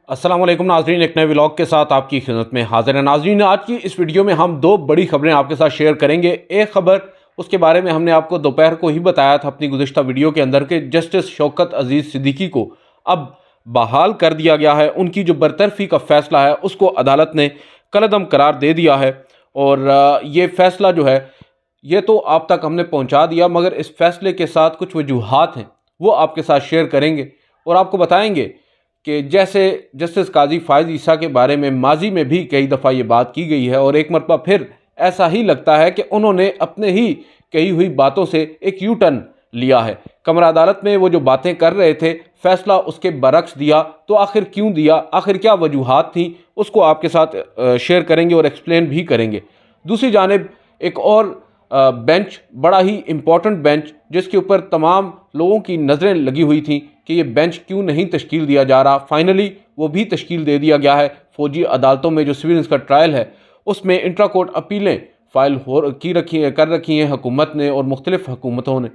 अस्सलाम वालेकुम नाजरीन, एक नए व्लॉग के साथ आपकी खिदमत में हाजिर है। नाजरीन, आज की इस वीडियो में हम दो बड़ी खबरें आपके साथ शेयर करेंगे। एक खबर उसके बारे में हमने आपको दोपहर को ही बताया था अपनी गुज़िश्ता वीडियो के अंदर कि जस्टिस शौकत अजीज़ सिद्दीकी को अब बहाल कर दिया गया है। उनकी जो बरतरफी का फ़ैसला है उसको अदालत ने कलअदम करार दे दिया है और ये फ़ैसला जो है ये तो आप तक हमने पहुँचा दिया, मगर इस फ़ैसले के साथ कुछ वजूहात हैं वो आपके साथ शेयर करेंगे और आपको बताएंगे कि जैसे जस्टिस काजी फ़ाइज़ ईसा के बारे में माजी में भी कई दफ़ा ये बात की गई है और एक मरतबा फिर ऐसा ही लगता है कि उन्होंने अपने ही कही हुई बातों से एक यू टर्न लिया है। कमरा अदालत में वो जो बातें कर रहे थे फ़ैसला उसके बरक्स दिया, तो आखिर क्यों दिया, आखिर क्या वजूहात थी, उसको आपके साथ शेयर करेंगे और एक्सप्लेन भी करेंगे। दूसरी जानिब एक और बेंच, बड़ा ही इम्पोर्टेंट बेंच जिसके ऊपर तमाम लोगों की नज़रें लगी हुई थी कि ये बेंच क्यों नहीं तश्कील दिया जा रहा, फाइनली वो भी तश्कील दे दिया गया है। फ़ौजी अदालतों में जो सिविल का ट्रायल है उसमें इंट्रा कोर्ट अपीलें फ़ाइल कर रखी हैं हुकूमत ने और मुख्तलिफ़ हुकूमतों ने।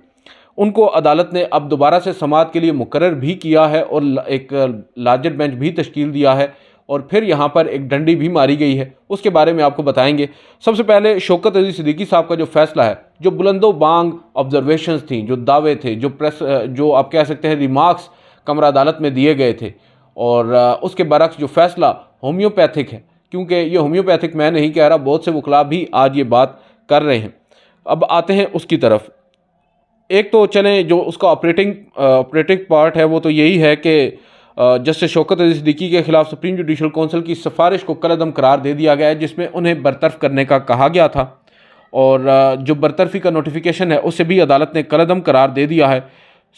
उनको अदालत ने अब दोबारा से समाअत के लिए मुकर्रर भी किया है और एक लार्जर बेंच भी तश्कील दिया है और फिर यहाँ पर एक डंडी भी मारी गई है, उसके बारे में आपको बताएंगे। सबसे पहले शौकत अजीज़ सिद्दीकी साहब का जो फ़ैसला है, जो बुलंदो बांग ऑब्जर्वेशंस थी, जो दावे थे, जो आप कह सकते हैं रिमार्क्स कमरा अदालत में दिए गए थे और उसके बरक्स जो फ़ैसला होम्योपैथिक है, क्योंकि ये होम्योपैथिक मैं नहीं कह रहा, बहुत से वकला भी आज ये बात कर रहे हैं। अब आते हैं उसकी तरफ। एक तो चलें जो उसका ऑपरेटिंग पार्ट है वो तो यही है कि जस्टिस शौकत अजीज़ सिद्दीकी के खिलाफ सुप्रीम जुडिशल कौंसिल की सिफारिश को कलअदम करार दे दिया गया है जिसमें उन्हें बरतरफ करने का कहा गया था और जो बरतरफी का नोटिफिकेशन है उसे भी अदालत ने कलअदम करार दे दिया है।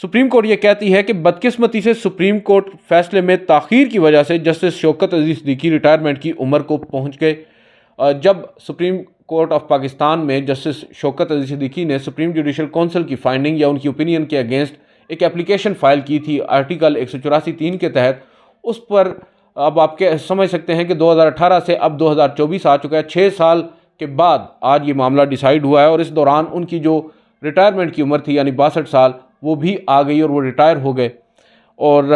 सुप्रीम कोर्ट ये कहती है कि बदकिस्मती से सुप्रीम कोर्ट फैसले में ताख़ीर की वजह से जस्टिस शौकत अजीज़ सिद्दीकी रिटायरमेंट की उम्र को पहुँच गए। जब सुप्रीम कोर्ट ऑफ पाकिस्तान में जस्टिस शौकत अजीज़ सिद्दीकी ने सुप्रीम जुडिशल कौंसिल की फाइंडिंग या उनकी ओपिनियन के अगेंस्ट एक एप्लीकेशन फ़ाइल की थी आर्टिकल 184(3) के तहत, उस पर अब आप समझ सकते हैं कि 2018 से अब 2024 आ चुका है। 6 साल के बाद आज ये मामला डिसाइड हुआ है और इस दौरान उनकी जो रिटायरमेंट की उम्र थी यानी 62 साल वो भी आ गई और वो रिटायर हो गए। और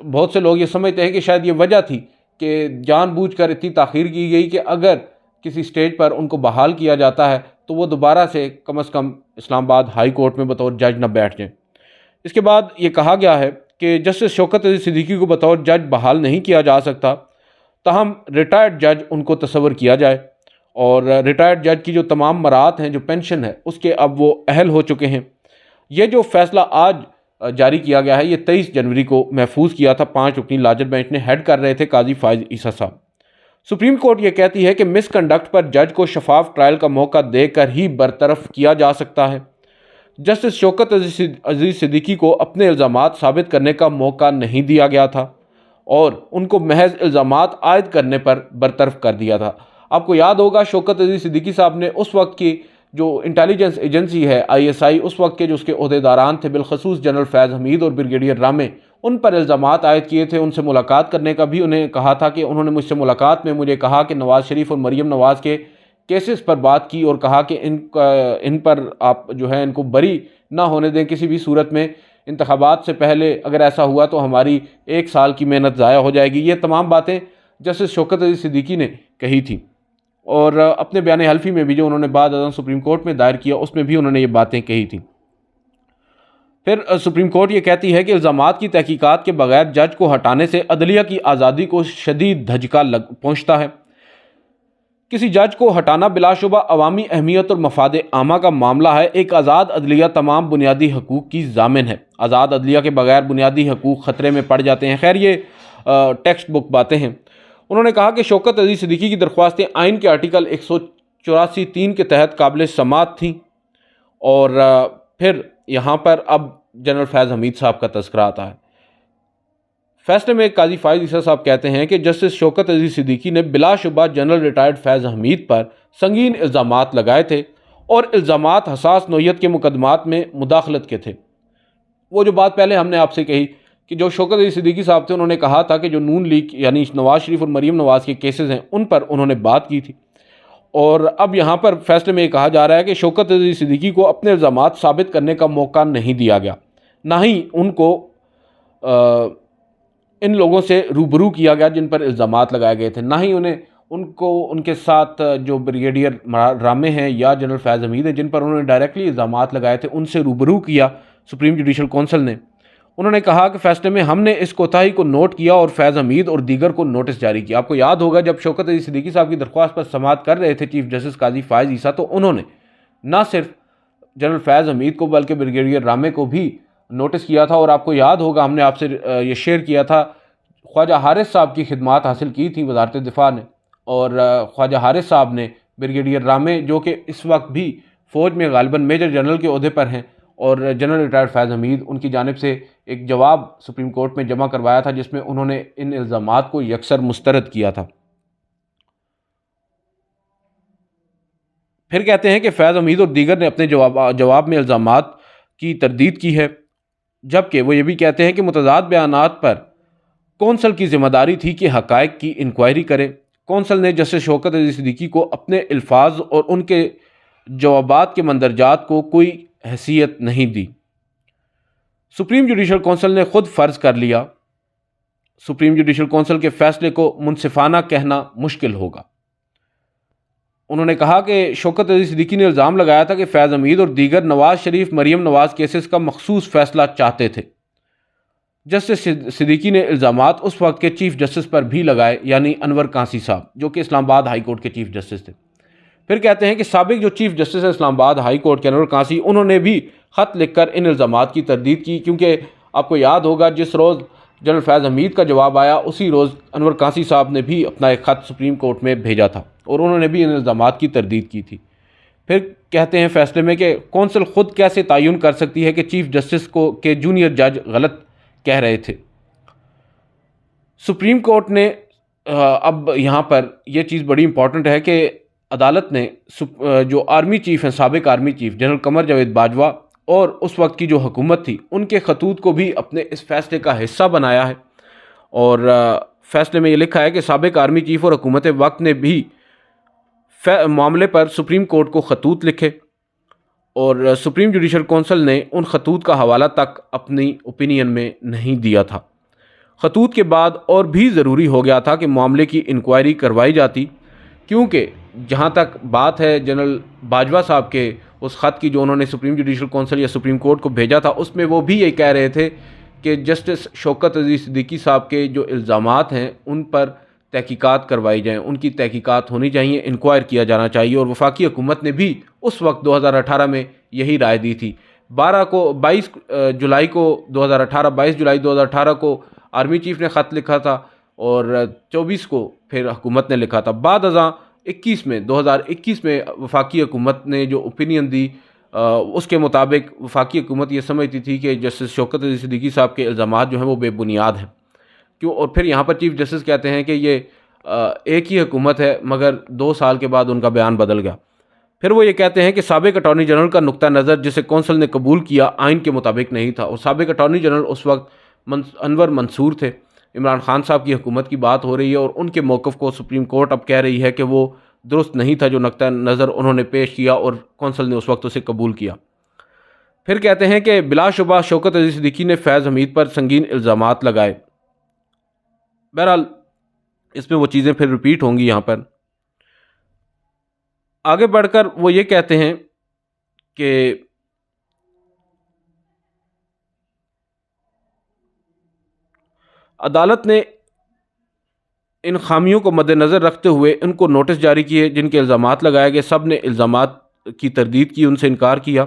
बहुत से लोग ये समझते हैं कि शायद ये वजह थी कि जानबूझकर इतनी ताख़ीर की गई कि अगर किसी स्टेज पर उनको बहाल किया जाता है तो वो दोबारा से कम इस्लामाबाद हाई कोर्ट में बतौर जज न बैठ जाएं। इसके बाद ये कहा गया है कि जस्टिस शौकत अजीज़ सिद्दीकी को बतौर जज बहाल नहीं किया जा सकता, ताहम रिटायर्ड जज उनको तस्वर किया जाए और रिटायर्ड जज की जो तमाम मराहत हैं, जो पेंशन है, उसके अब वो अहल हो चुके हैं। ये जो फ़ैसला आज जारी किया गया है ये 23 जनवरी को महफूज किया था। 5 रुकनी लार्जर बेंच ने हेड कर रहे थे काजी फ़ाइज़ ईसा साहब। सुप्रीम कोर्ट ये कहती है कि मिसकंडक्ट पर जज को शफाफ ट्रायल का मौका देकर ही बरतरफ किया जा सकता है। जस्टिस शौकत अजीज़ सिद्दीकी को अपने इल्ज़ामात साबित करने का मौका नहीं दिया गया था और उनको महज इल्ज़ामात आयद करने पर बरतरफ कर दिया था। आपको याद होगा शौकत अजीज़ सिद्दीकी साहब ने उस वक्त की जो इंटेलिजेंस एजेंसी है ISI, उस वक्त के जो उसके ओहदेदारान थे बिलखसूस जनरल फैज़ हमीद और ब्रिगेडियर रामे, उन पर इल्ज़ामात आयद किए थे। उनसे मुलाकात करने का भी उन्हें कहा था कि उन्होंने मुझसे मुलाकात में मुझे कहा कि नवाज़ शरीफ और मरीम नवाज़ के केसेस पर बात की और कहा कि इन पर आप जो है इनको बरी ना होने दें किसी भी सूरत में। इंतखाबात से पहले अगर ऐसा हुआ तो हमारी 1 साल की मेहनत ज़ाया हो जाएगी। ये तमाम बातें जस्टिस शौकत अजीज़ सिद्दीकी ने कही थी और अपने बयान हल्फी में भी जो उन्होंने बाद अज़ां सुप्रीम कोर्ट में दायर किया उसमें भी उन्होंने ये बातें कही थी। फिर सुप्रीम कोर्ट ये कहती है कि इल्ज़ामात की तहकीकात के बगैर जज को हटाने से अदलिया की आज़ादी को शदीद धचका पहुँचता है। किसी जज को हटाना बिलाशुबा अवामी अहमियत और मफाद आमा का मामला है। एक आज़ाद अदलिया तमाम बुनियादी हकूक़ की ज़ामिन है। आज़ाद अदलिया के बगैर बुनियादी हकूक़ ख़तरे में पड़ जाते हैं। खैर ये टेक्स्ट बुक बातें हैं। उन्होंने कहा कि शौकत अजीज़ सिद्दीकी की दरख्वास्तें आइन के आर्टिकल 184(3) के तहत काबिल समाअत थीं और फिर यहाँ पर अब जनरल फैज़ हमीद साहब का तज़किरा आता है। फैसले में काजी फ़ाइज़ ईसा साहब कहते हैं कि जस्टिस शौकत अजीज़ सिद्दीकी ने बिलाशुबा जनरल रिटायर्ड फैज़ हमीद पर संगीन इल्ज़ामात लगाए थे और इल्ज़ामात हसास नौइयत के मुकदमात में मुदाखलत के थे। वो जो बात पहले हमने आपसे कही कि जो शौकत अजीज़ सिद्दीकी साहब थे उन्होंने कहा था कि जो नून लीग यानी नवाज़ शरीफ और मरीम नवाज़ के केसेस हैं उन पर उन्होंने बात की थी और अब यहाँ पर फैसले में ये कहा जा रहा है कि शौकत अजीज़ सिद्दीकी को अपने इल्ज़ामात साबित करने का मौका नहीं दिया गया, ना ही उनको इन लोगों से रूबरू किया गया जिन पर इल्ज़ामात लगाए गए थे, ना ही उनके साथ जो ब्रिगेडियर रामे हैं या जनरल फैज़ हमीद हैं जिन पर उन्होंने डायरेक्टली इल्ज़ामात लगाए थे, उनसे रूबरू किया सुप्रीम जुडिशल कौंसिल ने। उन्होंने कहा कि फैसले में हमने इस कोताही को नोट किया और फैज़ हमीद और दीगर को नोटिस जारी किया। आपको याद होगा जब शौकत अली सिद्दीकी साहब की दरख्वास्त पर समाअत कर रहे थे चीफ जस्टिस काजी फ़ाइज़ ईसा, तो उन्होंने ना सिर्फ जनरल फैज़ हमीद को बल्कि ब्रिगेडियर रामे को भी नोटिस किया था। और आपको याद होगा हमने आपसे ये शेयर किया था, ख्वाजा हारिस साहब की खिदमात हासिल की थी वजारत दिफा ने, और ख्वाजा हारिस साहब ने ब्रिगेडियर रामे जो कि इस वक्त भी फ़ौज में गालिबन मेजर जनरल के ओहदे पर हैं और जनरल रिटायर्ड फैज़ हमीद, उनकी जानिब से एक जवाब सुप्रीम कोर्ट में जमा करवाया था जिसमें उन्होंने इन इल्ज़ामात को यकसर मुस्तरद किया था। फिर कहते हैं कि फैज़ हमीद और दीगर ने अपने जवाब में इल्ज़ामात की तरदीद की है, जबकि वो ये भी कहते हैं कि मुतज़ाद बयानात पर कौंसल की जिम्मेदारी थी कि हक़ाइक़ की इंक्वायरी करे। कौंसल ने जस्टिस शौकत अली सिद्दीकी को अपने अल्फाज और उनके जवाबात के मंदरजात को कोई हैसियत नहीं दी। सुप्रीम जुडिशल कौंसिल ने खुद फ़र्ज़ कर लिया। सुप्रीम जुडिशल कौंसिल के फ़ैसले को मुनसिफाना कहना मुश्किल होगा। उन्होंने कहा कि शौकत अली सिद्दीकी ने इल्ज़ाम लगाया था कि फैज़ हमीद और दीगर नवाज़ शरीफ मरीम नवाज़ केसेस का मखसूस फ़ैसला चाहते थे। जस्टिस सिद्दीकी ने इल्ज़ामात उस वक्त के चीफ जस्टिस पर भी लगाए, यानी अनवर कासी साहब जो कि इस्लामाबाद हाई कोर्ट के चीफ जस्टिस थे। फिर कहते हैं कि साबिक जो चीफ जस्टिस है इस्लामाबाद हाई कोर्ट के अनवर कासी, उन्होंने भी ख़त लिखकर इन इल्ज़ामात की तरदीद की, क्योंकि आपको याद होगा जिस रोज़ जनरल फैज़ हमीद का जवाब आया उसी रोज़ अनवर कासी साहब ने भी अपना एक ख़त सुप्रीम कोर्ट में भेजा था और उन्होंने भी इन इल्ज़ामात की तरदीद की थी। फिर कहते हैं फ़ैसले में कि कौंसिल ख़ुद कैसे तयन कर सकती है कि चीफ जस्टिस को के जूनियर जज गलत कह रहे थे। सुप्रीम कोर्ट ने अब यहाँ पर यह चीज़ बड़ी इंपॉर्टेंट है कि अदालत ने जो आर्मी चीफ़ हैं, साबिक army chief general Qamar Javed Bajwa और उस वक्त की जो हुकूमत थी उनके खतूत को भी अपने इस फैसले का हिस्सा बनाया है। और फैसले में ये लिखा है कि साबिक आर्मी चीफ़ और हुकूमत वक्त ने भी मामले पर सुप्रीम कोर्ट को खतूत लिखे और सुप्रीम जुडिशल कौंसिल ने उन खतूत का हवाला तक अपनी ओपिनियन में नहीं दिया था। खतूत के बाद और भी ज़रूरी हो गया था कि मामले की इंक्वायरी करवाई जाती, क्योंकि जहाँ तक बात है जनरल बाजवा साहब के उस ख़त की जो उन्होंने सुप्रीम जुडिशल कौंसिल या सुप्रीम कोर्ट को भेजा था, उसमें वो भी ये कह रहे थे कि जस्टिस शौकत अली सिद्दीकी साहब के जो इल्ज़ामात हैं उन पर तहकीकात करवाई जाएँ, उनकी तहकीकात होनी चाहिए, इंक्वायर किया जाना चाहिए। और वफाकी हुकूमत ने भी उस वक्त 2018 में यही राय दी थी। 22 जुलाई 2018 को आर्मी चीफ़ ने ख़त लिखा था और 24 को फिर हुकूमत ने लिखा था। बाद अज़ां 2021 में वफाकी हुकूमत ने जो ओपिनियन दी उसके मुताबिक वफाकी हुकूमत ये समझती थी कि जस्टिस शौकत अली सिद्दीकी साहब के इल्ज़ामात जो हैं वो बेबुनियाद हैं। क्यों? और फिर यहाँ पर चीफ जस्टिस कहते हैं कि ये एक ही हुकूमत है मगर 2 साल के बाद उनका बयान बदल गया। फिर वो ये कहते हैं कि साबिक अटॉर्नी जनरल का नुक्ता नज़र जिसे कौंसिल ने कबूल किया आइन के मुताबिक नहीं था। और साबिक अटॉर्नी जनरल उस वक्त अनवर मंसूर थे। इमरान खान साहब की हुकूमत की बात हो रही है और उनके मौक़िफ़ को सुप्रीम कोर्ट अब कह रही है कि वो दुरुस्त नहीं था जो नुक्ता नज़र उन्होंने पेश किया और कौंसिल ने उस वक्त उसे कबूल किया। फिर कहते हैं कि बिलाशुबा शौकत अली सिद्दीकी ने फैज़ हमीद पर संगीन इल्ज़ामात लगाए। बहरहाल इसमें वो चीज़ें फिर रिपीट होंगी। यहाँ पर आगे बढ़कर वो ये कहते हैं कि अदालत ने इन खामियों को मद्देनज़र रखते हुए इनको नोटिस जारी किए जिनके इल्ज़ामात लगाए गए। सब ने इल्ज़ामात की तरदीद की, उनसे इनकार किया।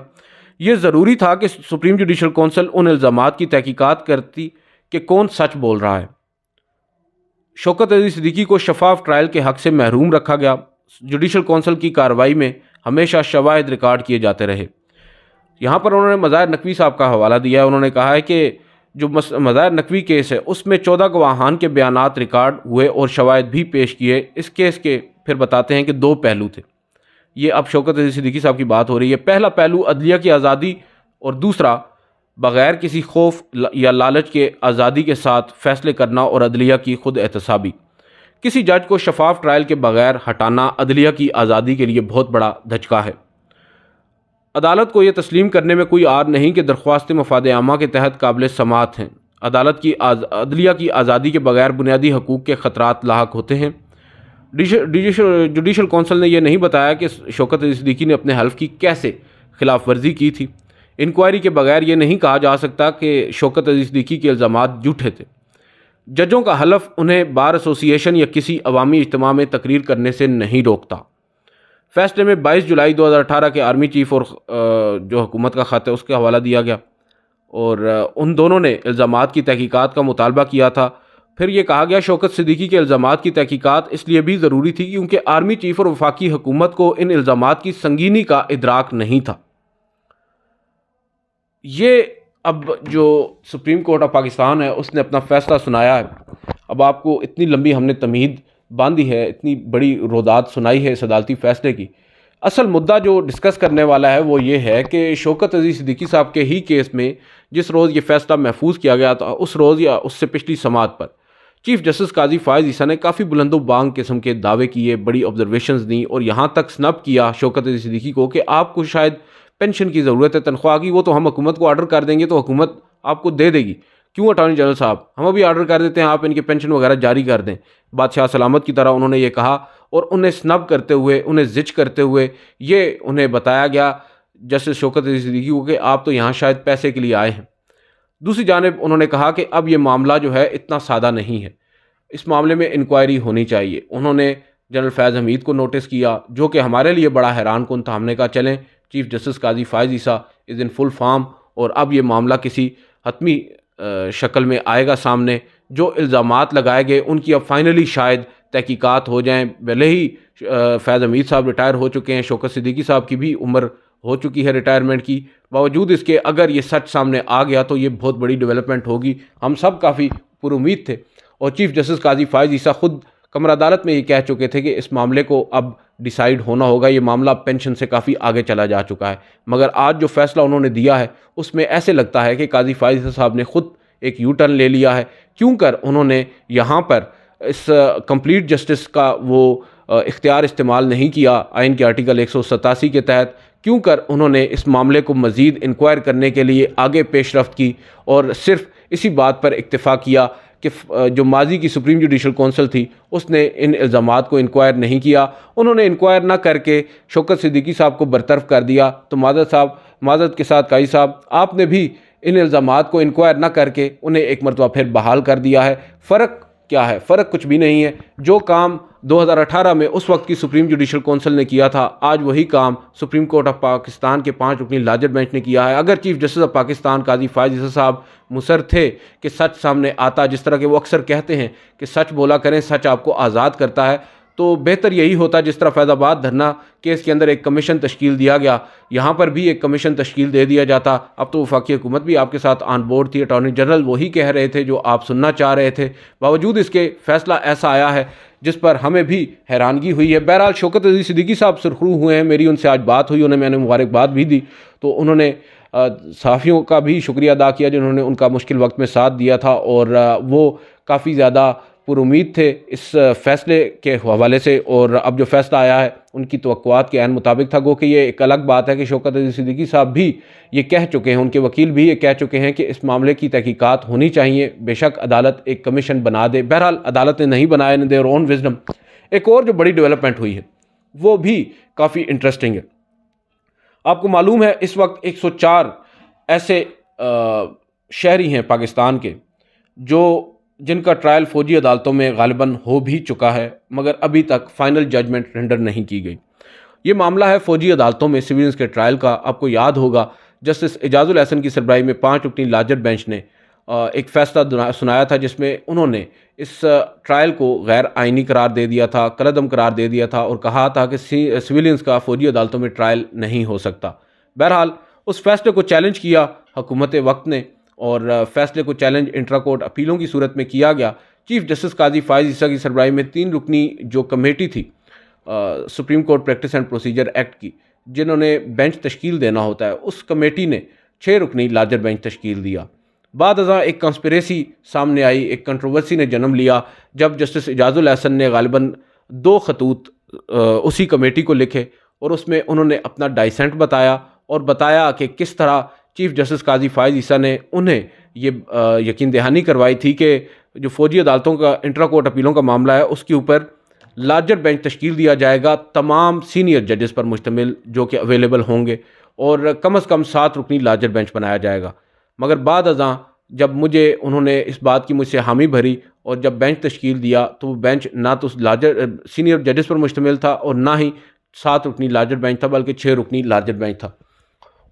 ये ज़रूरी था कि सुप्रीम जुडिशल कौंसिल उन इल्ज़ामात की तहकीकात करती कि कौन सच बोल रहा है। शौकत अली सिद्दीकी को शफाफ ट्रायल के हक़ से महरूम रखा गया। जुडिशल कौंसिल की कार्रवाई में हमेशा शवाहिद रिकॉर्ड किए जाते रहे। यहाँ पर उन्होंने मज़ाहिर नकवी साहब का हवाला दिया है। उन्होंने कहा है कि जो मज़ाहिर नकवी केस है उसमें 14 गवाहान के बयानात रिकॉर्ड हुए और शवाहिद भी पेश किए। इस केस के फिर बताते हैं कि 2 पहलू थे। ये अब शौकत अली सिद्दीकी साहब की बात हो रही है। पहला पहलू अदलिया की आज़ादी और दूसरा बग़ैर किसी खौफ या लालच के आज़ादी के साथ फ़ैसले करना और अदलिया की खुद एहतसाबी। किसी जज को शफाफ ट्रायल के बगैर हटाना अदलिया की आज़ादी के लिए बहुत बड़ा धचका है। अदालत को यह तस्लीम करने में कोई आर नहीं कि दरख्वास्त मफाद आमा के तहत काबिल समाअत हैं। अदलिया की आज़ादी के बगैर बुनियादी हकूक़ के ख़तरात लाहक होते हैं। जुडिशल कौंसल ने यह नहीं बताया कि शौकत अली सिद्दीकी ने अपने हल्फ की कैसे खिलाफ वर्जी की थी। इंक्वायरी के बगैर ये नहीं कहा जा सकता कि शौकत अली सिद्दीकी के इल्ज़ामात झूठे थे। जजों का हलफ उन्हें बार एसोसिएशन या किसी अवामी इज्तिमा में तकरीर करने से नहीं रोकता। फैसले में 22 जुलाई 2018 के आर्मी चीफ और जो हुकूमत का ख़त है उसका हवाला दिया गया और उन दोनों ने इल्ज़ामात की तहकीकात का मुतालबा किया था। फिर ये कहा गया शौकत सिद्दीकी के इल्ज़ामात की तहकीकात इसलिए भी ज़रूरी थी क्योंकि आर्मी चीफ और वफाकी हुकूमत को इन इल्ज़ामात की संगीनी का इदराक नहीं था। ये अब जो सुप्रीम कोर्ट ऑफ पाकिस्तान है उसने अपना फ़ैसला सुनाया है। अब आपको इतनी लंबी हमने तमहीद बांधी है, इतनी बड़ी रोदात सुनाई है इस अदालती फ़ैसले की। असल मुद्दा जो डिस्कस करने वाला है वो ये है कि शौकत अली सिद्दीकी साहब के ही केस में जिस रोज़ ये फ़ैसला महफूज किया गया था उस रोज़ या उससे पिछली समात पर चीफ जस्टिस काजी फ़ायज़ ईसा ने काफ़ी बुलंदो बांग किस्म के दावे किए, बड़ी ऑब्जर्वेशंस दी और यहाँ तक स्नब किया शौकत अली सिद्दीकी को कि आपको शायद पेंशन की ज़रूरत है, तनख्वाह की, वो तो हम हुकूमत को ऑर्डर कर देंगे तो हुकूमत आपको दे देगी। क्यों अटॉर्नी जनरल साहब, हम अभी ऑर्डर कर देते हैं, आप इनके पेंशन वगैरह जारी कर दें। बादशाह सलामत की तरह उन्होंने ये कहा और उन्हें स्नब करते हुए, उन्हें जिच करते हुए ये उन्हें बताया गया जस्टिस शौकत अली सिद्दीकी को कि आप तो यहाँ शायद पैसे के लिए आए हैं। दूसरी जानिब उन्होंने कहा कि अब ये मामला जो है इतना सादा नहीं है, इस मामले में इंक्वायरी होनी चाहिए। उन्होंने जनरल फैज़ हमीद को नोटिस किया जो कि हमारे लिए बड़ा हैरान कुन था। हमने कहा चलें, chief justice Qazi Faez Isa is in full form और अब ये मामला किसी हतमी शक्ल में आएगा सामने। जो इल्ज़ामात लगाए गए उनकी अब फाइनली शायद तहकीकात हो जाएं। भले ही फैज़ हमीद साहब रिटायर हो चुके हैं, शौकत सिद्दीकी साहब की भी उम्र हो चुकी है रिटायरमेंट की, बावजूद इसके अगर ये सच सामने आ गया तो ये बहुत बड़ी डेवलपमेंट होगी। हम सब काफ़ी पुरुमीद थे और चीफ जस्टिस काजी फ़ायज़ ईसा खुद कमर अदालत में ये कह चुके थे कि इस मामले को अब डिसाइड होना होगा, ये मामला पेंशन से काफ़ी आगे चला जा चुका है। मगर आज जो फ़ैसला उन्होंने दिया है उसमें ऐसे लगता है कि काजी फ़ायज़ साहब ने खुद एक यू टर्न ले लिया है, क्यों कर उन्होंने यहाँ पर इस कंप्लीट जस्टिस का वो इख्तियार इस्तेमाल नहीं किया आइन के आर्टिकल 187 के तहत। क्यों कर उन्होंने इस मामले को मज़ीद इंक्वायर करने के लिए आगे पेशरफ्त की और सिर्फ इसी बात पर इक्तफ़ा किया कि जो माजी की सुप्रीम जुडिशल कौंसिल थी उसने इन इल्ज़ामात को इंक्वायर नहीं किया। उन्होंने इंक्वायर ना करके शौकत सिद्दीकी साहब को बरतरफ कर दिया। तो माज़रत के साथ काजी साहब, आपने भी इन इल्ज़ामात को इंक्वायर ना करके उन्हें एक मरतबा फिर बहाल कर दिया है। फ़र्क क्या है? फ़र्क कुछ भी नहीं है। जो काम 2018 में उस वक्त की सुप्रीम जुडिशल कौंसिल ने किया था, आज वही काम सुप्रीम कोर्ट ऑफ पाकिस्तान के 5 रुकनी लार्जर बेंच ने किया है। अगर चीफ जस्टिस ऑफ पाकिस्तान काजी फ़ायज़ ईसा साहब मुसर थे कि सच सामने आता, जिस तरह के वो अक्सर कहते हैं कि सच बोला करें, सच आपको आज़ाद करता है, तो बेहतर यही होता जिस तरह फैज़ाबाद धरना केस के अंदर एक कमीशन तश्कील दिया गया, यहाँ पर भी एक कमीशन तश्कील दे दिया जाता। अब तो वफाकी हुकूमत भी आपके साथ ऑन बोर्ड थी, अटॉर्नी जनरल वही कह रहे थे जो आप सुनना चाह रहे थे, बावजूद इसके फ़ैसला ऐसा आया है जिस पर हमें भी हैरानगी हुई है। बहरहाल शौकत अली सिद्दीकी साहब सुरखरू हुए हैं, मेरी उनसे आज बात हुई, उन्हें मैंने मुबारकबाद भी दी। तो उन्होंने सहाफ़ियों का भी शुक्रिया अदा किया जिन्होंने उनका मुश्किल वक्त में साथ दिया था और वो काफ़ी ज़्यादा पुरुमीद थे इस फ़ैसले के हवाले से। और अब जो फ़ैसला आया है उनकी तवक्कुआत के ऐन मुताबिक था। गो कि ये एक अलग बात है कि शौकत अली सिद्दीकी साहब भी ये कह चुके हैं, उनके वकील भी ये कह चुके हैं कि इस मामले की तहकीकात होनी चाहिए, बेशक अदालत एक कमीशन बना दे। बहरहाल अदालत ने नहीं बनाया, इन देयर ओन विजडम। एक और जो बड़ी डेवलपमेंट हुई है वो भी काफ़ी इंटरेस्टिंग है। आपको मालूम है इस वक्त 104 ऐसे शहरी हैं पाकिस्तान के जिनका ट्रायल फ़ौजी अदालतों में गालिबन हो भी चुका है, मगर अभी तक फ़ाइनल जजमेंट रेंडर नहीं की गई। ये मामला है फ़ौजी अदालतों में सिविलियंस के ट्रायल का। आपको याद होगा जस्टिस एजाजुल एहसन की सरबराही में 5 रुकनी लार्जर बेंच ने एक फ़ैसला सुनाया था जिसमें उन्होंने इस ट्रायल को गैर आइनी करार दे दिया था, कलअदम करार दे दिया था और कहा था कि सिविलियंस का फ़ौजी अदालतों में ट्रायल नहीं हो सकता। बहरहाल उस फैसले को चैलेंज किया हुकूमत वक्त ने और फैसले को चैलेंज इंट्रा कोर्ट अपीलों की सूरत में किया गया। चीफ जस्टिस काजी फ़ायज़ ईसा की सरबराही में 3 रुकनी जो कमेटी थी supreme court practice and procedure act की, जिन्होंने बेंच तश्कील देना होता है, उस कमेटी ने 6 रुकनी लार्जर बेंच तश्कील दिया। बाद अज़ां एक कंस्पिरेसी सामने आई, एक कंट्रोवर्सी ने जन्म लिया जब जस्टिस एजाजुल एहसन ने गालिबन 2 खतूत उसी कमेटी को लिखे और उसमें उन्होंने अपना डाइसेंट बताया और बताया कि किस तरह चीफ जस्टिस काजी फ़ायज़ ईसा ने उन्हें ये यकीन दहानी करवाई थी कि जो फ़ौजी अदालतों का इंट्रा कोर्ट अपीलों का मामला है उसके ऊपर लार्जर बेंच तश्कील दिया जाएगा, तमाम सीनियर जजेस पर मुश्तमिल जो कि अवेलेबल होंगे, और कम से कम 7 रुकनी लार्जर बेंच बनाया जाएगा। मगर बाद अज़ां जब उन्होंने इस बात की मुझसे हामी भरी और जब बेंच तश्कील दिया तो वो बेंच ना तो लार्जर सीनियर जजेस पर मुश्तमिल था और ना ही 7 रुकनी लार्जर बेंच था, बल्कि 6 रुकनी लार्जर बेंच था।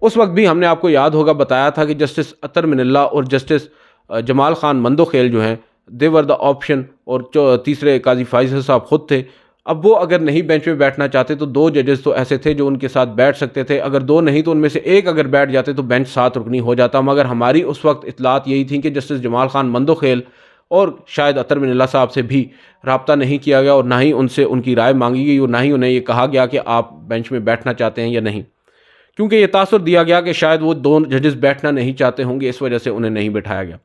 उस वक्त भी हमने आपको याद होगा बताया था कि जस्टिस अतर मिनल्ला और जस्टिस जमाल खान मंदोखेल जो हैं देवर द ऑप्शन, और जो तीसरे काजी फाइज़ साहब खुद थे। अब वो अगर नहीं बेंच में बैठना चाहते तो 2 जजेस तो ऐसे थे जो उनके साथ बैठ सकते थे, अगर 2 नहीं तो उनमें से एक अगर बैठ जाते तो बेंच 7 रुकनी हो जाता। मगर हमारी उस वक्त इतलात यही थी कि जस्टिस जमाल खान मंदोखेल और शायद अतर मिनल्ला साहब से भी रब्ता नहीं किया गया और ना ही उनसे उनकी राय मांगी गई और ना ही उन्हें ये कहा गया कि आप बेंच में बैठना चाहते हैं या नहीं, क्योंकि ये तासुर दिया गया कि शायद वो 2 जजेस बैठना नहीं चाहते होंगे, इस वजह से उन्हें नहीं बैठाया गया।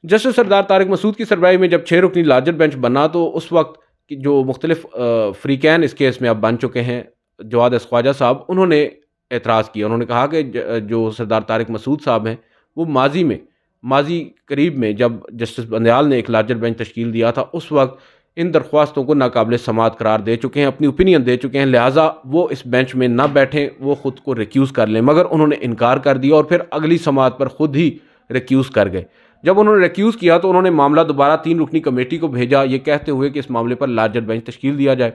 जस्टिस सरदार तारिक मसूद की सरबराही में जब 6 रुकनी लार्जर बेंच बना तो उस वक्त जो मुख्तलिफ फ्रीकैन इस केस में अब बन चुके हैं, जवाद ख्वाजा साहब, उन्होंने एतराज़ किया। उन्होंने कहा कि जो सरदार तारिक मसूद साहब हैं वो माजी करीब में जब जस्टिस बंदयाल ने एक लार्जर बेंच तश्कील दिया था उस वक्त इन दरख्वास्तों को नाकाबिल समात करार दे चुके हैं, अपनी ओपिनियन दे चुके हैं, लिहाजा वो इस बेंच में ना बैठें, वो ख़ुद को रिक्यूज़ कर लें। मगर उन्होंने इनकार कर दिया और फिर अगली समात पर ख़ुद ही रिक्यूज़ कर गए। जब उन्होंने रिक्यूज़ किया तो उन्होंने मामला दोबारा 3 रुकनी कमेटी को भेजा, ये कहते हुए कि इस मामले पर लार्जर बेंच तश्कील दिया जाए।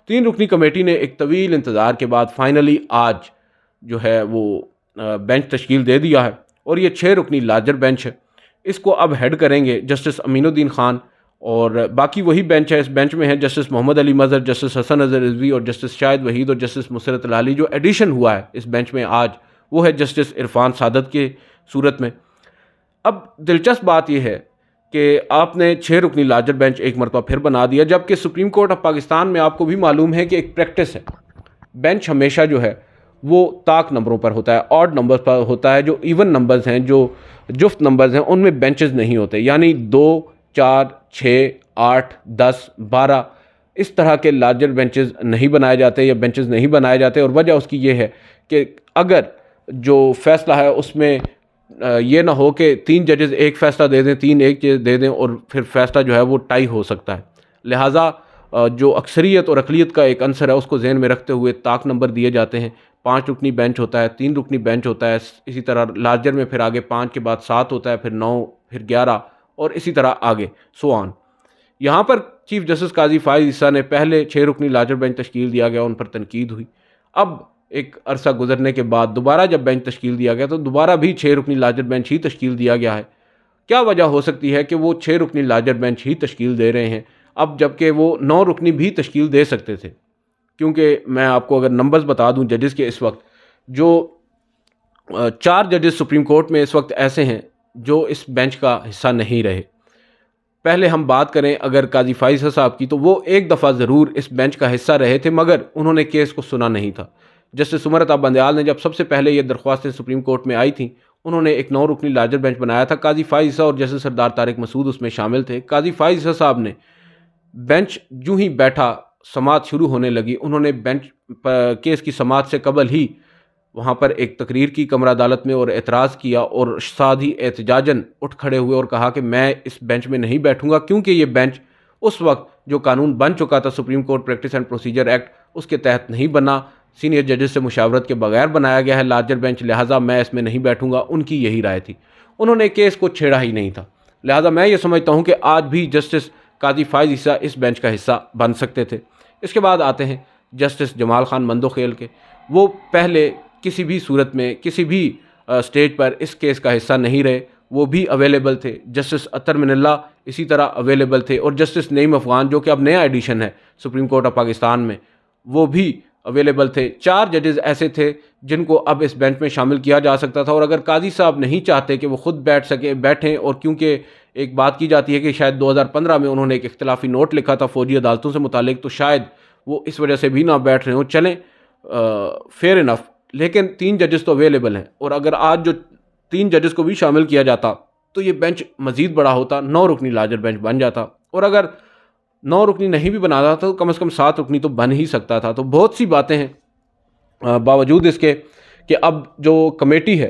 3 रुकनी कमेटी ने एक तवील इंतज़ार के बाद फाइनली आज जो है वो बेंच तश्कील दे दिया है और ये 6 रुकनी लार्जर बेंच है। इसको अब हेड करेंगे जस्टिस अमीनुद्दीन खान, और बाकी वही बेंच है। इस बेंच में है जस्टिस मोहम्मद अली मज़हर, जस्टिस हसन अज़हर रिजवी और जस्टिस शाहिद वहीद और जस्टिस मुसरत लाली। जो एडिशन हुआ है इस बेंच में आज वो है जस्टिस इरफान सादत के सूरत में। अब दिलचस्प बात यह है कि आपने 6 रुकनी लार्जर बेंच एक मरतबा फिर बना दिया, जबकि सुप्रीम कोर्ट ऑफ पाकिस्तान में आपको भी मालूम है कि एक प्रैक्टिस है, बेंच हमेशा जो है वो ताक नंबरों पर होता है, ऑड नंबर पर होता है। जो इवन नंबर्स हैं, जो जुफ्त नंबर्स हैं, उनमें बेंचेस नहीं होते, यानी 2, 4, 6, 8, 10, 12 इस तरह के लार्जर बेंचेस नहीं बनाए जाते या बेंचेस नहीं बनाए जाते। और वजह उसकी ये है कि अगर जो फैसला है उसमें ये ना हो कि 3 जजेस एक फ़ैसला दे दें, 3 एक दे दें और फिर फैसला जो है वो टाई हो सकता है। लिहाजा जो अक्सरियत और अक़लियत का एक अंसर है उसको जहन में रखते हुए ताक नंबर दिए जाते हैं। 5 रुकनी बेंच होता है, 3 रुकनी बेंच होता है, इसी तरह लार्जर में फिर आगे 5 के बाद 7 होता है, फिर 9, फिर 11 और इसी तरह आगे सो ऑन। यहाँ पर चीफ जस्टिस काजी फाइज़ ईसा ने पहले 6 रुकनी लार्जर बेंच तश्कील दिया गया, उन पर तनकीद हुई। अब एक अरसा गुजरने के बाद दोबारा जब बेंच तश्कील दिया गया तो दोबारा भी 6 रुकनी लार्जर बेंच ही तश्कील दिया गया है। क्या वजह हो सकती है कि वो 6 रुकनी लार्जर बेंच ही तश्कील दे रहे हैं अब, जबकि वो 9 रुकनी भी तश्कील दे सकते थे? क्योंकि मैं आपको अगर नंबर्स बता दूं जजेस के, इस वक्त जो 4 जजेस सुप्रीम कोर्ट में इस वक्त ऐसे हैं जो इस बेंच का हिस्सा नहीं रहे। पहले हम बात करें अगर काजी फाइज़ साहब की, तो वो एक दफ़ा ज़रूर इस बेंच का हिस्सा रहे थे मगर उन्होंने केस को सुना नहीं था। जस्टिस उमर अता बंदयाल ने जब सबसे पहले ये दरख्वास्तें सुप्रीम कोर्ट में आई थी, उन्होंने एक 9 रुकनी लार्जर बेंच बनाया था। काजी फाइज़ और जस्टिस सरदार तारिक मसूद उसमें शामिल थे। काजी फाइज़ साहब ने बेंच यूँ ही बैठा, समात शुरू होने लगी, उन्होंने बेंच केस की समात से कबल ही वहाँ पर एक तकरीर की कमरा अदालत में और एतराज़ किया और साथ ही एहतजाजन उठ खड़े हुए और कहा कि मैं इस बेंच में नहीं बैठूंगा, क्योंकि ये बेंच उस वक्त जो कानून बन चुका था supreme court practice and procedure act, उसके तहत नहीं बना, सीनियर जजेस से मुशावरत के बगैर बनाया गया है लार्जर बेंच, लिहाजा मैं इसमें नहीं बैठूंगा। उनकी यही राय थी, उन्होंने केस को छेड़ा ही नहीं था। लिहाजा मैं ये समझता हूँ कि आज भी जस्टिस काजी फाइज़ ईसा इस बेंच का हिस्सा बन सकते थे। इसके बाद आते हैं जस्टिस जमाल खान मंदोखेल के। वो पहले किसी भी सूरत में किसी भी स्टेज पर इस केस का हिस्सा नहीं रहे, वो भी अवेलेबल थे। जस्टिस अतर मिनल्ला इसी तरह अवेलेबल थे और जस्टिस नईम अफ़गान जो कि अब नया एडिशन है सुप्रीम कोर्ट ऑफ पाकिस्तान में, वो भी अवेलेबल थे। 4 जजेस ऐसे थे जिनको अब इस बेंच में शामिल किया जा सकता था। और अगर काजी साहब नहीं चाहते कि वो खुद बैठें, और क्योंकि एक बात की जाती है कि शायद 2015 में उन्होंने एक इख्तिलाफी नोट लिखा था फ़ौजी अदालतों से मुतालिक, तो शायद वो इस वजह से भी ना बैठ रहे हो, चलें, फेयर इनफ। लेकिन 3 जजेस तो अवेलेबल हैं, और अगर आज जो 3 जजेस को भी शामिल किया जाता तो ये बेंच मज़ीद बड़ा होता, 9 रुकनी लार्जर बेंच बन जाता। और अगर 9 रुकनी नहीं भी बनाता तो कम से कम 7 रुकनी तो बन ही सकता था। तो बहुत सी बातें हैं बावजूद इसके कि अब जो कमेटी है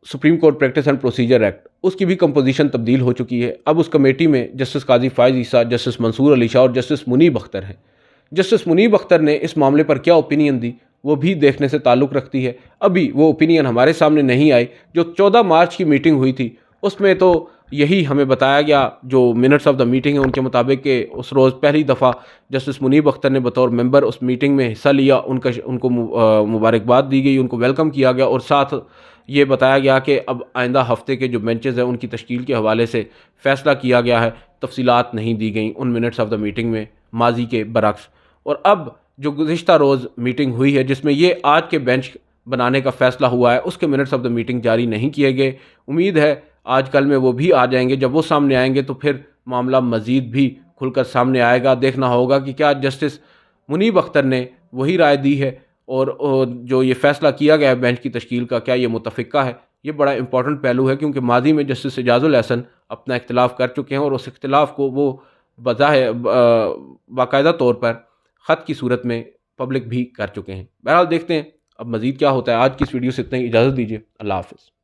supreme court practice and procedure act, उसकी भी कंपोजिशन तब्दील हो चुकी है। अब उस कमेटी में जस्टिस काजी फ़ाइज़ ईसा, जस्टिस मंसूर अली शाह और जस्टिस मुनीब अख्तर हैं। जस्टिस मुनीब अख्तर ने इस मामले पर क्या ओपिनियन दी वो भी देखने से ताल्लुक़ रखती है। अभी वो ओपिनियन हमारे सामने नहीं आई। जो 14 मार्च की मीटिंग हुई थी उसमें तो यही हमें बताया गया, जो मिनट्स ऑफ द मीटिंग है उनके मुताबिक कि उस रोज़ पहली दफ़ा जस्टिस मुनीब अख्तर ने बतौर मेंबर उस मीटिंग में हिस्सा लिया। उनको मुबारकबाद दी गई, उनको वेलकम किया गया और साथ ये बताया गया कि अब आइंदा हफ्ते के जो बेंचेस हैं उनकी तश्कील के हवाले से फ़ैसला किया गया है। तफसीलात नहीं दी गई उन मिनट्स ऑफ द मीटिंग में माजी के बरक्स। और अब जो गुज़िश्ता रोज़ मीटिंग हुई है जिसमें ये आज के बेंच बनाने का फ़ैसला हुआ है, उसके मिनट्स ऑफ द मीटिंग जारी नहीं किए गए। उम्मीद है आज कल में वो भी आ जाएंगे। जब वो सामने आएंगे तो फिर मामला मज़ीद भी खुलकर सामने आएगा। देखना होगा कि क्या जस्टिस मुनीब अख्तर ने वही राय दी है और जो ये फ़ैसला किया गया है बेंच की तश्कील का, क्या ये मुतफ़िक़ा है। ये बड़ा इंपॉर्टेंट पहलू है क्योंकि माजी में जस्टिस एजाज़ुल एहसन अपना इख्तिलाफ़ कर चुके हैं और उस इख्तिलाफ़ को वो बाकायदा तौर पर ख़त की सूरत में पब्लिक भी कर चुके हैं। बहरहाल देखते हैं अब मज़ीद क्या होता है। आज की इस वीडियो से इतना ही, इजाज़त दीजिए। अल्लाह हाफ़िज़।